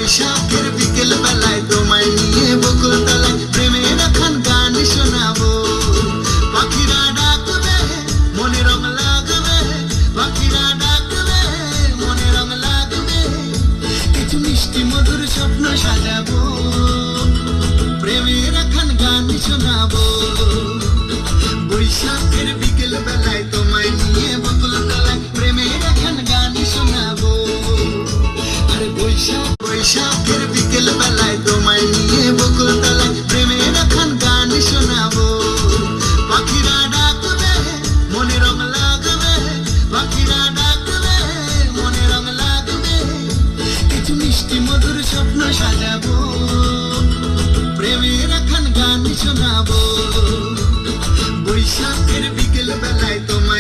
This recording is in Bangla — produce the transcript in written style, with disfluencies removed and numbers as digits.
বৈশাখের বিকেল বেলায় তোমায় নিয়ে বকুল তলায় প্রেমের এখন গান শোনাবো। পাখিরা ডাকবে মনে রং লাগবে, পাখিরা ডাকবে মনে রং লাগবে, কিছু মিষ্টি মধুর স্বপ্ন সাজাবো, প্রেমের এখন গান শোনাবো। বৈশাখের বিকেল বেলায় তোমায় নিয়ে বকুল তলায় প্রেমের এখন গান শোনাবো। আরে বৈশাখের বিকেল বেলায় তোমায় নিয়ে বকুল তলায় প্রেমের এখন গান শোনাবো। পাখিরা ডাকবে মনে রং লাগবে, পাখিরা ডাকবে মনে রং লাগবে, কিছু মিষ্টি মধুর স্বপ্ন সাজাবো, প্রেমের এখন গান শোনাবো। বৈশাখের বিকেল বেলায় তোমায়